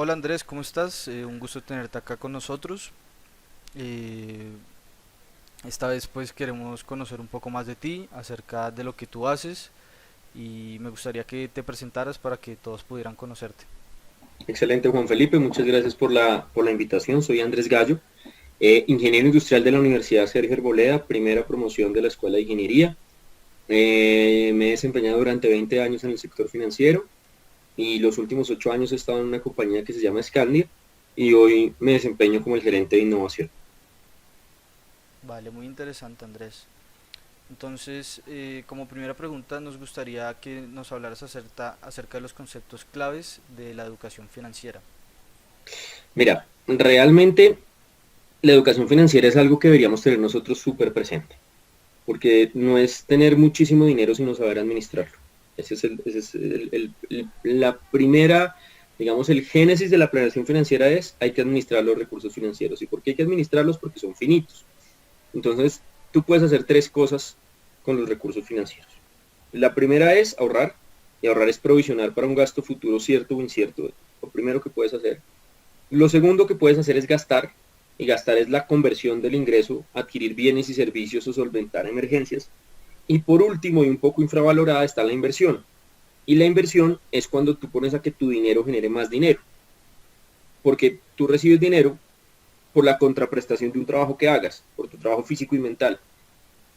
Hola Andrés, ¿cómo estás? Un gusto tenerte acá con nosotros. Eh, Esta vez pues queremos conocer un poco más de ti, acerca de lo que tú haces y me gustaría que te presentaras para que todos pudieran conocerte. Excelente, Juan Felipe, muchas gracias por la invitación. Soy Andrés Gallo, ingeniero industrial de la Universidad Sergio Arboleda, primera promoción de la Escuela de Ingeniería. Me he desempeñado durante 20 años en el sector financiero y los últimos 8 años he estado en una compañía que se llama Scandia y hoy me desempeño como el gerente de innovación. Vale, muy interesante Andrés. Entonces, como primera pregunta, nos gustaría que nos hablaras acerca de los conceptos claves de la educación financiera. Mira, realmente la educación financiera es algo que deberíamos tener nosotros súper presente, porque no es tener muchísimo dinero, sino saber administrarlo. La primera, digamos, el génesis de la planeación financiera es, hay que administrar los recursos financieros. ¿Y por qué hay que administrarlos? Porque son finitos. Entonces, tú puedes hacer tres cosas con los recursos financieros. La primera es ahorrar, y ahorrar es provisionar para un gasto futuro cierto o incierto. Lo primero que puedes hacer. Lo segundo que puedes hacer es gastar, y gastar es la conversión del ingreso, adquirir bienes y servicios o solventar emergencias. Y por último, y un poco infravalorada, está la inversión. Y la inversión es cuando tú pones a que tu dinero genere más dinero. Porque tú recibes dinero por la contraprestación de un trabajo que hagas, por tu trabajo físico y mental.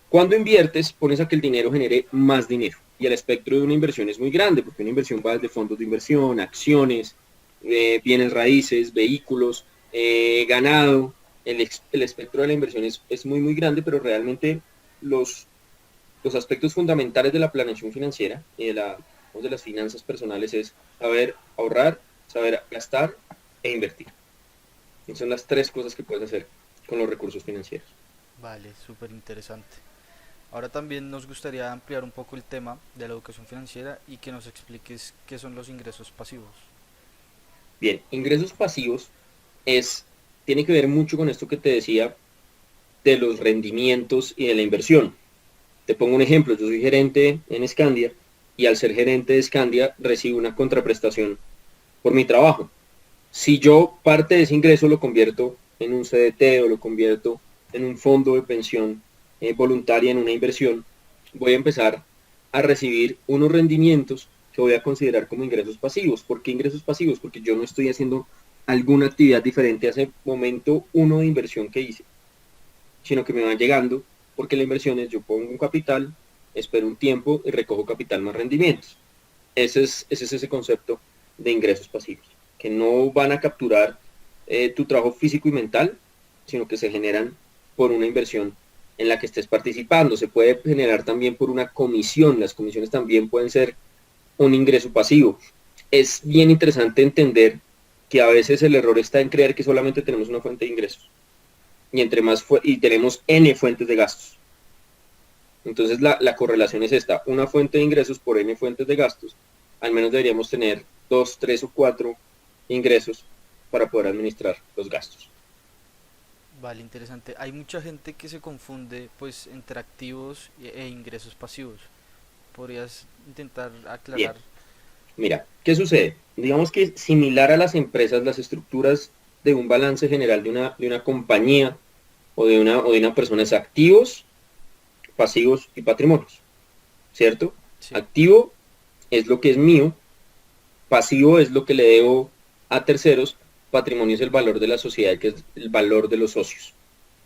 Cuando inviertes, pones a que el dinero genere más dinero. Y el espectro de una inversión es muy grande, porque una inversión va desde fondos de inversión, acciones, bienes raíces, vehículos, ganado. El espectro de la inversión es muy, muy grande, pero realmente los, los aspectos fundamentales de la planeación financiera y de las finanzas personales es saber ahorrar, saber gastar e invertir. Y son las tres cosas que puedes hacer con los recursos financieros. Vale, súper interesante. Ahora también nos gustaría ampliar un poco el tema de la educación financiera y que nos expliques qué son los ingresos pasivos. Bien, ingresos pasivos es, tiene que ver mucho con esto que te decía de los rendimientos y de la inversión. Te pongo un ejemplo, yo soy gerente en Scandia y al ser gerente de Scandia recibo una contraprestación por mi trabajo. Si yo parte de ese ingreso lo convierto en un CDT o lo convierto en un fondo de pensión voluntaria, en una inversión, voy a empezar a recibir unos rendimientos que voy a considerar como ingresos pasivos. ¿Por qué ingresos pasivos? Porque yo no estoy haciendo alguna actividad diferente a ese momento uno de inversión que hice, sino que me van llegando porque la inversión es yo pongo un capital, espero un tiempo y recojo capital más rendimientos. Ese es ese concepto de ingresos pasivos, que no van a capturar tu trabajo físico y mental, sino que se generan por una inversión en la que estés participando. Se puede generar también por una comisión. Las comisiones también pueden ser un ingreso pasivo. Es bien interesante entender que a veces el error está en creer que solamente tenemos una fuente de ingresos y entre más y tenemos n fuentes de gastos. Entonces la correlación es esta, una fuente de ingresos por n fuentes de gastos, al menos deberíamos tener 2, 3 o 4 ingresos para poder administrar los gastos. Vale, interesante. Hay mucha gente que se confunde pues entre activos e ingresos pasivos. ¿Podrías intentar Bien, aclarar? mira, ¿qué sucede? Digamos que similar a las empresas, las estructuras de un balance general de una compañía o de una persona es activos, pasivos y patrimonios, ¿cierto? Sí, Activo es lo que es mío, pasivo es lo que le debo a terceros, patrimonio es el valor de la sociedad, que es el valor de los socios.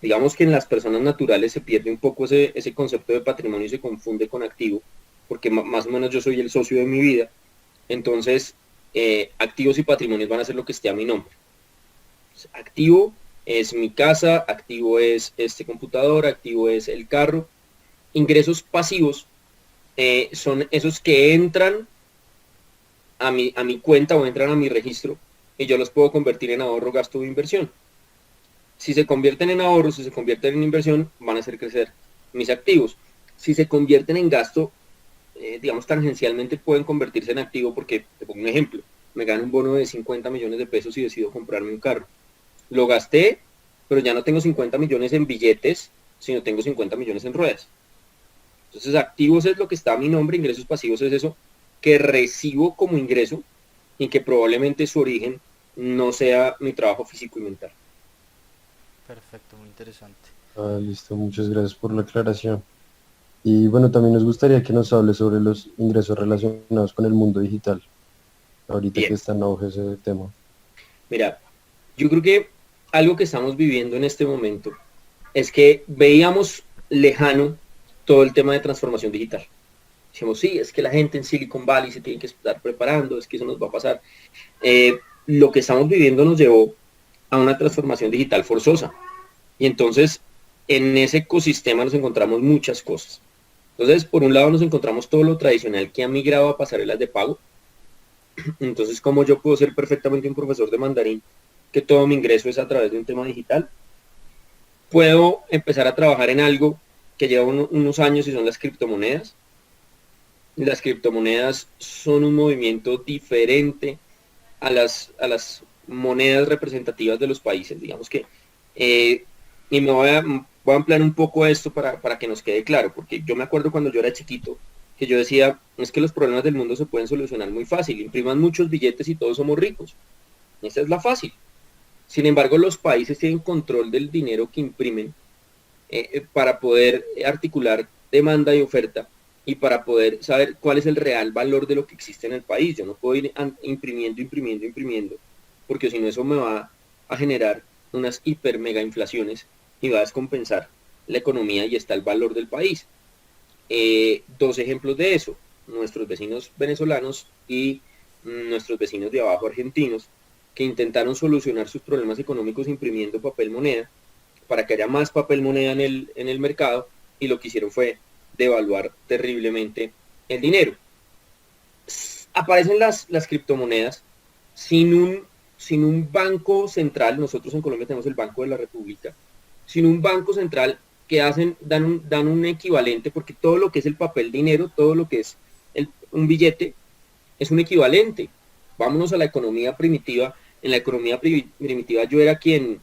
Digamos que en las personas naturales se pierde un poco ese concepto de patrimonio y se confunde con activo, porque más o menos yo soy el socio de mi vida, entonces activos y patrimonios van a ser lo que esté a mi nombre. Activo es mi casa, activo es este computador, activo es el carro. Ingresos pasivos son esos que entran a mi cuenta o entran a mi registro y yo los puedo convertir en ahorro, gasto o inversión. Si se convierten en ahorro, si se convierten en inversión, van a hacer crecer mis activos. Si se convierten en gasto, digamos tangencialmente pueden convertirse en activo porque, te pongo un ejemplo, me gano un bono de 50 millones de pesos y decido comprarme un carro. Lo gasté, pero ya no tengo 50 millones en billetes, sino tengo 50 millones en ruedas. Entonces, activos es lo que está a mi nombre, ingresos pasivos es eso que recibo como ingreso y que probablemente su origen no sea mi trabajo físico y mental. Perfecto, muy interesante. Ah, listo, muchas gracias por la aclaración. Y bueno, también nos gustaría que nos hable sobre los ingresos relacionados con el mundo digital, ahorita que Bien, está en auge ese tema. mira, yo creo que algo que estamos viviendo en este momento es que veíamos lejano todo el tema de transformación digital. Decimos, sí, es que la gente en Silicon Valley se tiene que estar preparando, es que eso nos va a pasar. Lo que estamos viviendo nos llevó a una transformación digital forzosa. Y entonces, en ese ecosistema nos encontramos muchas cosas. Entonces, por un lado nos encontramos todo lo tradicional que ha migrado a pasarelas de pago. Entonces, como yo puedo ser perfectamente un profesor de mandarín, que todo mi ingreso es a través de un tema digital, puedo empezar a trabajar en algo que lleva unos años y son las criptomonedas. Las criptomonedas son un movimiento diferente a las monedas representativas de los países. Digamos que, y me voy a ampliar un poco esto para que nos quede claro, porque yo me acuerdo cuando yo era chiquito, que yo decía, es que los problemas del mundo se pueden solucionar muy fácil, impriman muchos billetes y todos somos ricos. Esa es la fácil. Sin embargo, los países tienen control del dinero que imprimen para poder articular demanda y oferta y para poder saber cuál es el real valor de lo que existe en el país. Yo no puedo ir imprimiendo, porque si no eso me va a generar unas hiper mega inflaciones y va a descompensar la economía y está el valor del país. Dos ejemplos de eso, nuestros vecinos venezolanos y nuestros vecinos de abajo argentinos, que intentaron solucionar sus problemas económicos imprimiendo papel moneda para que haya más papel moneda en el mercado, y lo que hicieron fue devaluar terriblemente el dinero. Aparecen las criptomonedas sin un banco central. Nosotros en Colombia tenemos el Banco de la República, sin un banco central que dan un equivalente, porque todo lo que es el papel dinero, todo lo que es un billete, es un equivalente. Vámonos a la economía primitiva. En la economía primitiva yo era quien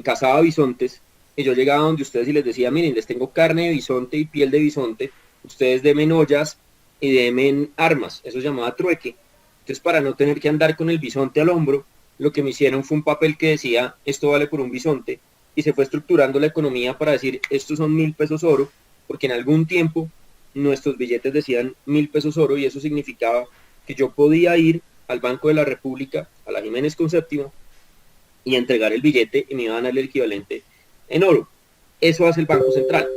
cazaba bisontes, y yo llegaba donde ustedes y les decía, miren, les tengo carne de bisonte y piel de bisonte, ustedes denme ollas y denme armas. Eso se llamaba trueque. Entonces, para no tener que andar con el bisonte al hombro, lo que me hicieron fue un papel que decía, esto vale por un bisonte, y se fue estructurando la economía para decir, estos son 1.000 pesos oro, porque en algún tiempo nuestros billetes decían 1.000 pesos oro, y eso significaba que yo podía ir al Banco de la República, a la Jiménez con séptimo, y entregar el billete y me iban a dar el equivalente en oro. Eso hace el Banco Central,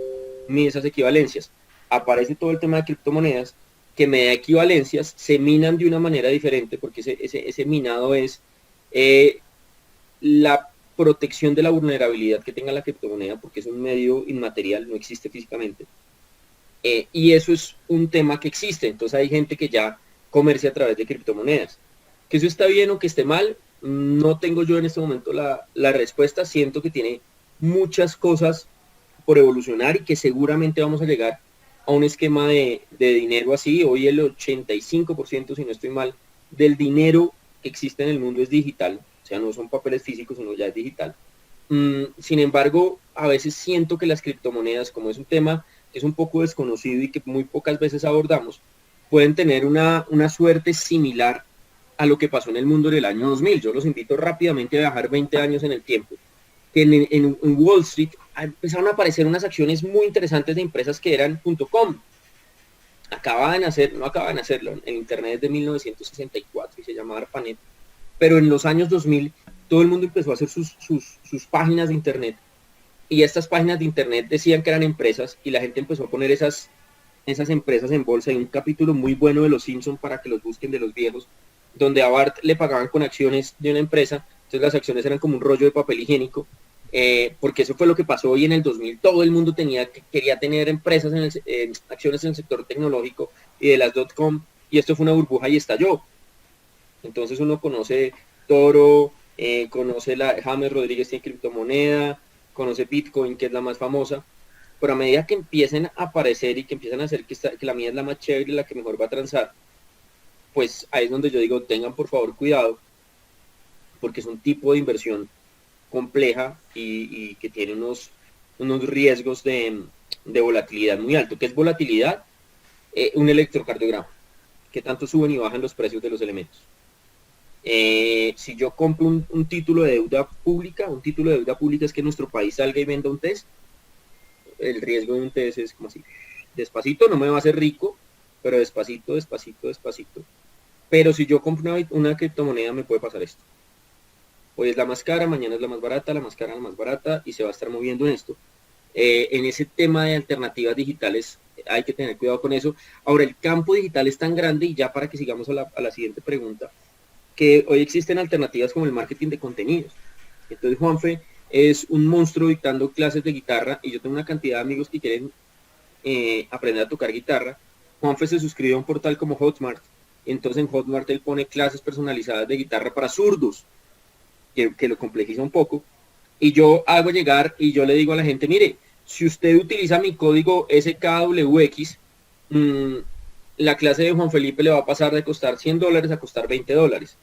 mide esas equivalencias. Aparece todo el tema de criptomonedas que me da equivalencias, se minan de una manera diferente, porque ese minado es la protección de la vulnerabilidad que tenga la criptomoneda, porque es un medio inmaterial, no existe físicamente. Y eso es un tema que existe. Entonces hay gente que ya comercia a través de criptomonedas. Que eso está bien o que esté mal, no tengo yo en este momento la respuesta. Siento que tiene muchas cosas por evolucionar y que seguramente vamos a llegar a un esquema de dinero así. Hoy el 85%, si no estoy mal, del dinero que existe en el mundo es digital. O sea, no son papeles físicos, sino ya es digital. Sin embargo, a veces siento que las criptomonedas, como es un tema que es un poco desconocido y que muy pocas veces abordamos, pueden tener una suerte similar a lo que pasó en el mundo en el año 2000. Yo los invito rápidamente a viajar 20 años en el tiempo. Que en Wall Street empezaron a aparecer unas acciones muy interesantes de empresas que eran .com. No acaban de hacerlo, en Internet es de 1964 y se llamaba ARPANET, pero en los años 2000 todo el mundo empezó a hacer sus páginas de Internet, y estas páginas de Internet decían que eran empresas, y la gente empezó a poner esas empresas en bolsa. Hay un capítulo muy bueno de Los Simpson para que los busquen, de los viejos, donde a Bart le pagaban con acciones de una empresa. Entonces las acciones eran como un rollo de papel higiénico, porque eso fue lo que pasó hoy en el 2000. Todo el mundo quería tener empresas acciones en el sector tecnológico y de las .com, y esto fue una burbuja y estalló. Entonces uno conoce Toro, conoce James Rodríguez, tiene criptomoneda, conoce Bitcoin, que es la más famosa, pero a medida que empiecen a aparecer y que empiezan a hacer que la mía es la más chévere y la que mejor va a transar, pues ahí es donde yo digo, tengan por favor cuidado, porque es un tipo de inversión compleja y que tiene unos riesgos de volatilidad muy alto. ¿Qué es volatilidad? Un electrocardiograma, que tanto suben y bajan los precios de los elementos. Si yo compro un título de deuda pública, un título de deuda pública es que nuestro país salga y venda un test. El riesgo de un test es como así, despacito, no me va a hacer rico, pero despacito, despacito, despacito. Pero si yo compro una criptomoneda me puede pasar esto. Hoy es la más cara, mañana es la más barata, la más cara, la más barata, y se va a estar moviendo en esto. En ese tema de alternativas digitales hay que tener cuidado con eso. Ahora, el campo digital es tan grande, y ya para que sigamos a la siguiente pregunta, que hoy existen alternativas como el marketing de contenidos. Entonces Juanfe es un monstruo dictando clases de guitarra, y yo tengo una cantidad de amigos que quieren aprender a tocar guitarra. Juanfe se suscribió a un portal como Hotmart, entonces en Hotmart él pone clases personalizadas de guitarra para zurdos, que lo complejiza un poco, y yo hago llegar y yo le digo a la gente, mire, si usted utiliza mi código SKWX, la clase de Juan Felipe le va a pasar de costar $100 a costar $20.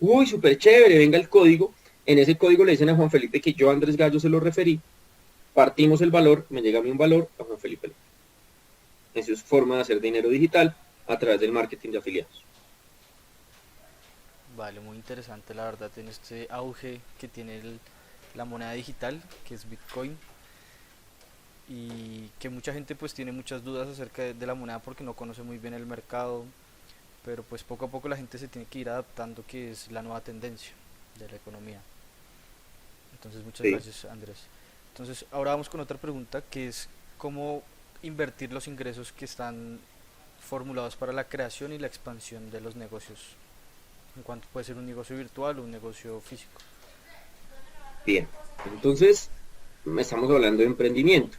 Uy, súper chévere, venga el código. En ese código le dicen a Juan Felipe que yo, Andrés Gallo, se lo referí, partimos el valor, me llega a mí un valor, a Juan Felipe. Eso es forma de hacer dinero digital a través del marketing de afiliados. Vale, muy interesante la verdad en este auge que tiene la moneda digital, que es Bitcoin, y que mucha gente pues tiene muchas dudas acerca de la moneda porque no conoce muy bien el mercado, pero pues poco a poco la gente se tiene que ir adaptando, que es la nueva tendencia de la economía. Entonces muchas Sí. gracias, Andrés. Entonces ahora vamos con otra pregunta, que es cómo invertir los ingresos que están formulados para la creación y la expansión de los negocios, en cuanto puede ser un negocio virtual o un negocio físico. Bien, entonces estamos hablando de emprendimiento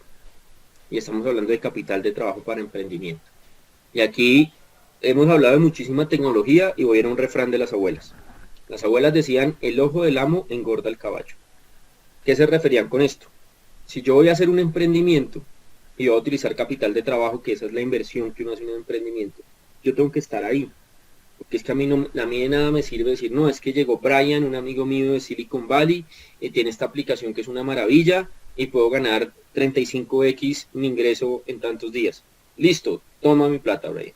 y estamos hablando de capital de trabajo para emprendimiento. Y aquí hemos hablado de muchísima tecnología y voy a ir a un refrán de las abuelas. Las abuelas decían, el ojo del amo engorda el caballo. ¿Qué se referían con esto? Si yo voy a hacer un emprendimiento y voy a utilizar capital de trabajo, que esa es la inversión que uno hace en un emprendimiento, yo tengo que estar ahí. Porque es que a mí de nada me sirve decir, no, es que llegó Brian, un amigo mío de Silicon Valley, tiene esta aplicación que es una maravilla y puedo ganar 35x mi ingreso en tantos días. Listo, toma mi plata, Brian.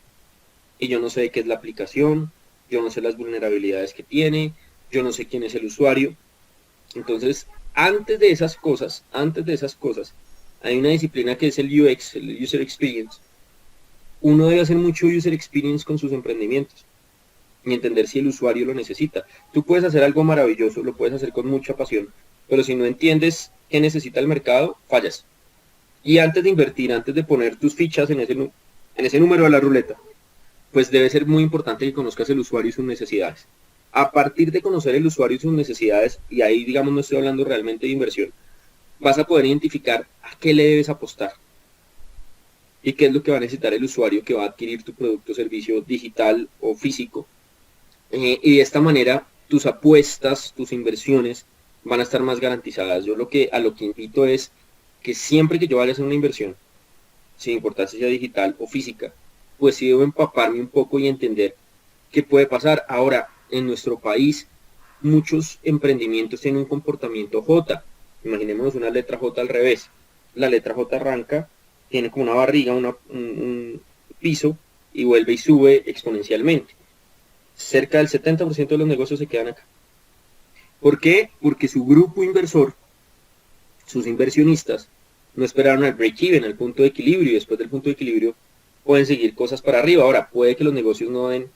Y yo no sé qué es la aplicación, yo no sé las vulnerabilidades que tiene, yo no sé quién es el usuario. Entonces, antes de esas cosas, hay una disciplina que es el UX, el User Experience. Uno debe hacer mucho User Experience con sus emprendimientos y entender si el usuario lo necesita. Tú puedes hacer algo maravilloso, lo puedes hacer con mucha pasión, pero si no entiendes qué necesita el mercado, fallas. Y antes de invertir, antes de poner tus fichas en ese número de la ruleta, pues debe ser muy importante que conozcas el usuario y sus necesidades. A partir de conocer el usuario y sus necesidades, y ahí digamos no estoy hablando realmente de inversión, vas a poder identificar a qué le debes apostar y qué es lo que va a necesitar el usuario que va a adquirir tu producto o servicio digital o físico. Y de esta manera tus apuestas, tus inversiones van a estar más garantizadas. Yo a lo que invito es que siempre que yo vaya a hacer una inversión, sin importar si sea digital o física, pues sí debo empaparme un poco y entender qué puede pasar. Ahora, en nuestro país, muchos emprendimientos tienen un comportamiento J. Imaginémonos una letra J al revés. La letra J arranca, tiene como una barriga, un piso, y vuelve y sube exponencialmente. Cerca del 70% de los negocios se quedan acá. ¿Por qué? Porque su grupo inversor, sus inversionistas, no esperaron al break-even, al punto de equilibrio, y después del punto de equilibrio pueden seguir cosas para arriba. Ahora, puede que los negocios no den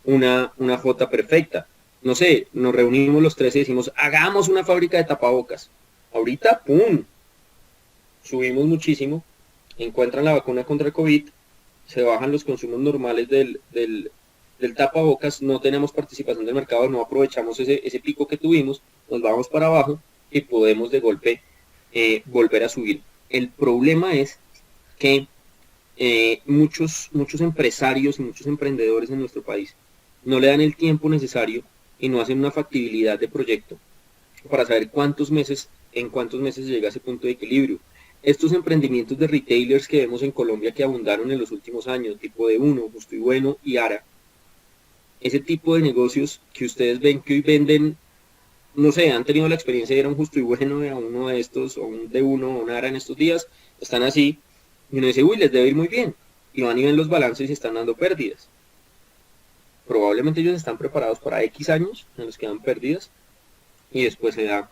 una J perfecta. No sé, nos reunimos los tres y decimos, hagamos una fábrica de tapabocas. Ahorita, ¡pum!, subimos muchísimo, encuentran la vacuna contra el COVID, se bajan los consumos normales del tapabocas, no tenemos participación del mercado, no aprovechamos ese pico que tuvimos, nos vamos para abajo y podemos de golpe volver a subir. El problema es que muchos empresarios y muchos emprendedores en nuestro país no le dan el tiempo necesario y no hacen una factibilidad de proyecto para saber en cuántos meses llega a ese punto de equilibrio. Estos emprendimientos de retailers que vemos en Colombia que abundaron en los últimos años, tipo de Uno, Justo y Bueno y Ara, ese tipo de negocios que ustedes ven que hoy venden, no sé, han tenido la experiencia de ir a un Justo y Bueno, a uno de estos, o un de Uno o un Ara en estos días, están así, y uno dice, uy, les debe ir muy bien, y van y ven los balances y están dando pérdidas. probablemente ellos están preparados para X años en los que dan pérdidas y después se da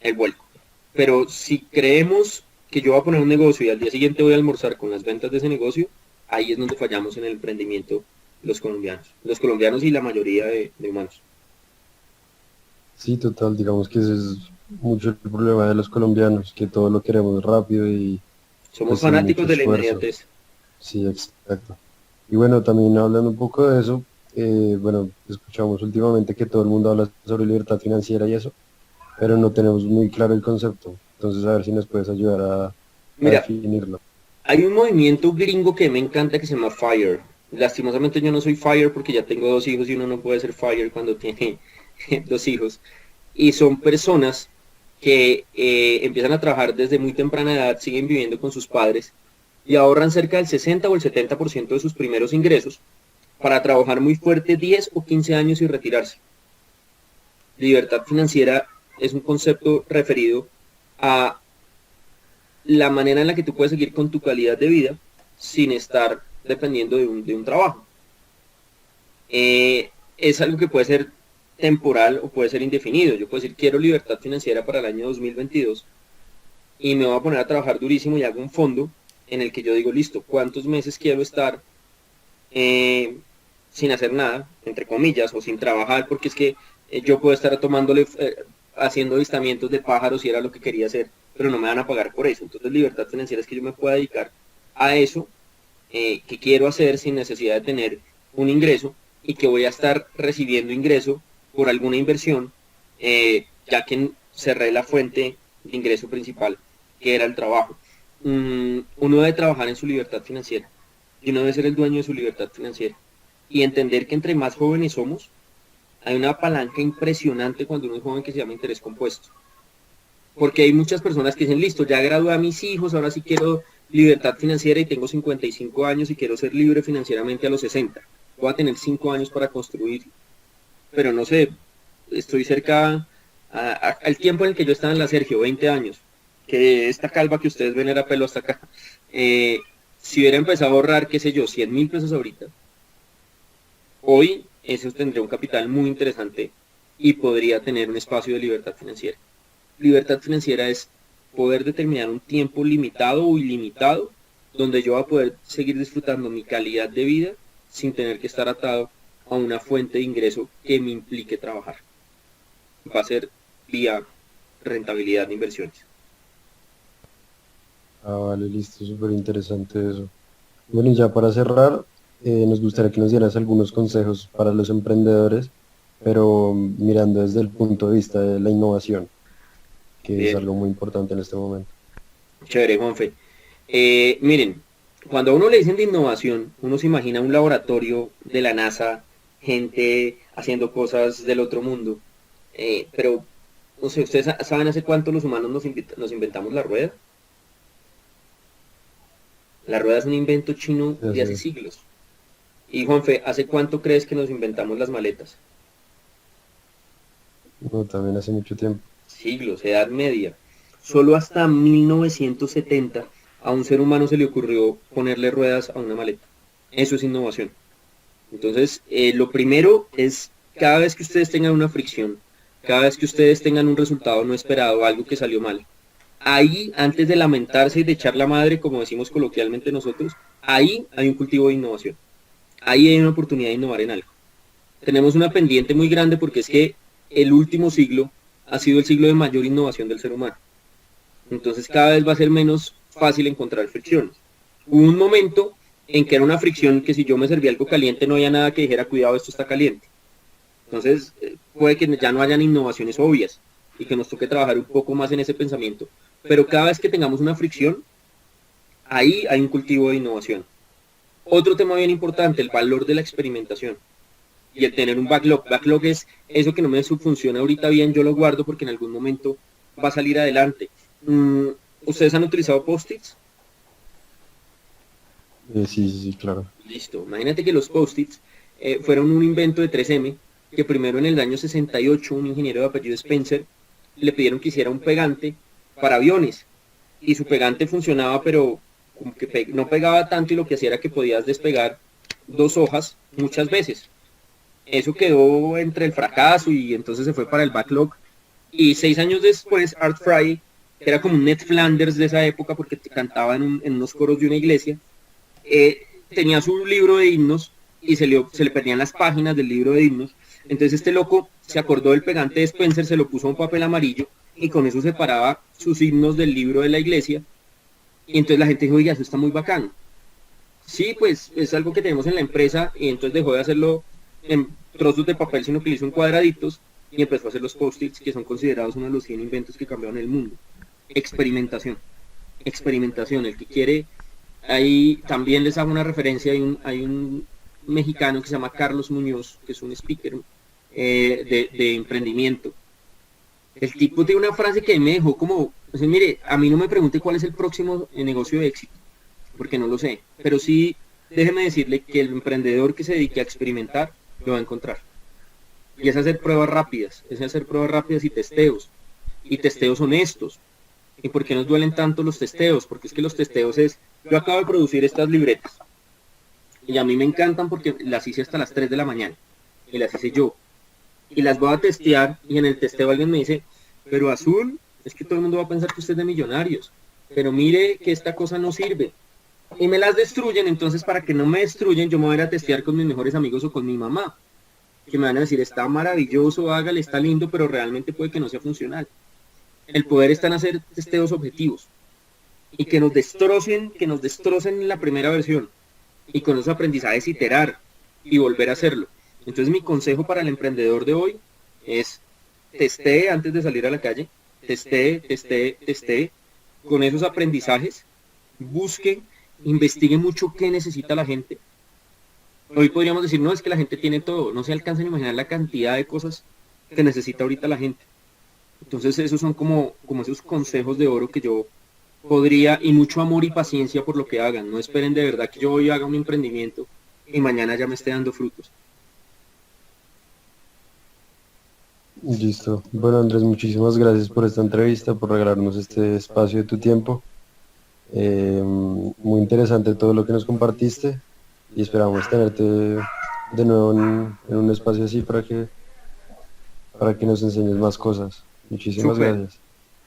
el vuelco. Pero si creemos que yo voy a poner un negocio y al día siguiente voy a almorzar con las ventas de ese negocio, ahí es donde fallamos en el emprendimiento los colombianos y la mayoría de humanos. Sí, total, digamos que ese es mucho el problema de los colombianos, que todo lo queremos rápido y Somos pues sin mucho fanáticos de la esfuerzo. inmediatez. Sí, exacto. Y bueno, también hablando un poco de eso, bueno, escuchamos últimamente que todo el mundo habla sobre libertad financiera y eso, pero no tenemos muy claro el concepto. Entonces, a ver si nos puedes ayudar a Mira, definirlo. hay un movimiento gringo que me encanta que se llama FIRE. Lastimosamente yo no soy FIRE porque ya tengo 2 hijos y uno no puede ser FIRE cuando tiene 2 hijos. Y son personas que empiezan a trabajar desde muy temprana edad, siguen viviendo con sus padres y ahorran cerca del 60 o el 70% de sus primeros ingresos para trabajar muy fuerte 10 o 15 años y retirarse. Libertad financiera es un concepto referido a la manera en la que tú puedes seguir con tu calidad de vida sin estar dependiendo de un trabajo. Es algo que puede ser temporal o puede ser indefinido. Yo puedo decir, quiero libertad financiera para el año 2022 y me voy a poner a trabajar durísimo y hago un fondo en el que yo digo, listo, ¿cuántos meses quiero estar sin hacer nada, entre comillas, o sin trabajar? Porque es que yo puedo estar haciendo avistamientos de pájaros si era lo que quería hacer, pero no me van a pagar por eso. Entonces libertad financiera es que yo me pueda dedicar a eso que quiero hacer sin necesidad de tener un ingreso y que voy a estar recibiendo ingreso por alguna inversión, ya que cerré la fuente de ingreso principal, que era el trabajo. Uno debe trabajar en su libertad financiera y uno debe ser el dueño de su libertad financiera y entender que entre más jóvenes somos, hay una palanca impresionante cuando uno es joven que se llama interés compuesto. Porque hay muchas personas que dicen, listo, ya gradué a mis hijos, ahora sí quiero libertad financiera y tengo 55 años y quiero ser libre financieramente a los 60. Voy a tener 5 años para construir, pero no sé, estoy cerca al tiempo en el que yo estaba en la Sergio, 20 años, que esta calva que ustedes ven era pelo hasta acá. Si hubiera empezado a ahorrar, qué sé yo, 100.000 pesos ahorita, hoy eso tendría un capital muy interesante y podría tener un espacio de libertad financiera. Libertad financiera es poder determinar un tiempo limitado o ilimitado donde yo voy a poder seguir disfrutando mi calidad de vida sin tener que estar atado a una fuente de ingreso que me implique trabajar. Va a ser vía rentabilidad de inversiones. Ah, vale, listo, súper interesante eso. Bueno, y ya para cerrar, nos gustaría que nos dieras algunos consejos para los emprendedores, pero mirando desde el punto de vista de la innovación, que es Bien, algo muy importante en este momento. chévere, Juanfe. Miren, cuando a uno le dicen de innovación, uno se imagina un laboratorio de la NASA, gente haciendo cosas del otro mundo. Pero, no sé, ¿ustedes saben hace cuánto los humanos nos inventamos la rueda? La rueda es un invento chino de hace Entonces, siglos. Y Juanfe, ¿hace cuánto crees que nos inventamos las maletas? no, también hace mucho tiempo. Siglos, Edad Media. Solo hasta 1970 a un ser humano se le ocurrió ponerle ruedas a una maleta. Eso es innovación. Entonces, lo primero es, cada vez que ustedes tengan una fricción, cada vez que ustedes tengan un resultado no esperado, algo que salió mal, ahí, antes de lamentarse y de echar la madre, como decimos coloquialmente nosotros, ahí hay un cultivo de innovación. Ahí hay una oportunidad de innovar en algo. Tenemos una pendiente muy grande porque es que el último siglo ha sido el siglo de mayor innovación del ser humano. Entonces cada vez va a ser menos fácil encontrar fricciones. Hubo un momento en que era una fricción que si yo me servía algo caliente no había nada que dijera, cuidado, esto está caliente. Entonces puede que ya no hayan innovaciones obvias y que nos toque trabajar un poco más en ese pensamiento. Pero cada vez que tengamos una fricción, ahí hay un cultivo de innovación. Otro tema bien importante, el valor de la experimentación y el tener un backlog. Backlog es eso que no me funciona ahorita bien, yo lo guardo porque en algún momento va a salir adelante. ¿Ustedes han utilizado post-its? Sí, sí, sí, claro. Listo. Imagínate que los post-its fueron un invento de 3M, que primero en el año 68 un ingeniero de apellido Spencer le pidieron que hiciera un pegante para aviones y su pegante funcionaba pero como que no pegaba tanto y lo que hacía era que podías despegar 2 hojas muchas veces. eso quedó entre el fracaso y entonces se fue para el backlog. Y 6 años después, Art Fry, que era como un Ned Flanders de esa época porque cantaba en unos coros de una iglesia, tenía su libro de himnos y se le perdían las páginas del libro de himnos. Entonces este loco se acordó del pegante de Spencer, se lo puso a un papel amarillo y con eso separaba sus himnos del libro de la iglesia. Y entonces la gente dijo, oiga, eso está muy bacano. Sí, pues es algo que tenemos en la empresa y entonces dejó de hacerlo en trozos de papel, sino que lo hizo en cuadraditos y empezó a hacer los post-its que son considerados uno de los 100 inventos que cambiaron el mundo. Experimentación. Experimentación. El que quiere, ahí también les hago una referencia, hay un mexicano que se llama Carlos Muñoz, que es un speaker de emprendimiento. El tipo tiene una frase que me dejó como, o sea, mire, a mí no me pregunte cuál es el próximo negocio de éxito, porque no lo sé, pero sí déjeme decirle que el emprendedor que se dedique a experimentar lo va a encontrar. Y es hacer pruebas rápidas, y testeos honestos. ¿Y por qué nos duelen tanto los testeos? Porque es que los testeos yo acabo de producir estas libretas, y a mí me encantan porque las hice hasta las 3 de la mañana, y las hice yo, y las voy a testear, y en el testeo alguien me dice, pero Azul, es que todo el mundo va a pensar que usted es de millonarios, pero mire que esta cosa no sirve, y me las destruyen. Entonces para que no me destruyen yo me voy a ir a testear con mis mejores amigos o con mi mamá, que me van a decir, está maravilloso, hágale, está lindo, pero realmente puede que no sea funcional. El poder está en hacer testeos objetivos, y que nos destrocen la primera versión, y con esos aprendizajes iterar, y volver a hacerlo. Entonces mi consejo para el emprendedor de hoy es, testee antes de salir a la calle, testee, con esos aprendizajes, busque, investigue mucho qué necesita la gente. Hoy podríamos decir, no, es que la gente tiene todo, no se alcanzan a imaginar la cantidad de cosas que necesita ahorita la gente. Entonces esos son como esos consejos de oro que yo podría, y mucho amor y paciencia por lo que hagan. No esperen de verdad que yo hoy haga un emprendimiento y mañana ya me esté dando frutos. Listo. Bueno, Andrés, muchísimas gracias por esta entrevista, por regalarnos este espacio de tu tiempo. Muy interesante todo lo que nos compartiste y esperamos tenerte de nuevo en un espacio así para que nos enseñes más cosas. Muchísimas Súper. gracias.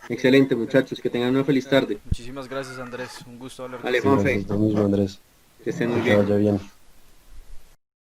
Excelente, muchachos, que tengan una feliz tarde. Muchísimas gracias, Andrés. Un gusto hablar Vale, contigo. Juanfe, Gracias, lo mismo, Andrés. que estén muy Que te bien. vaya bien.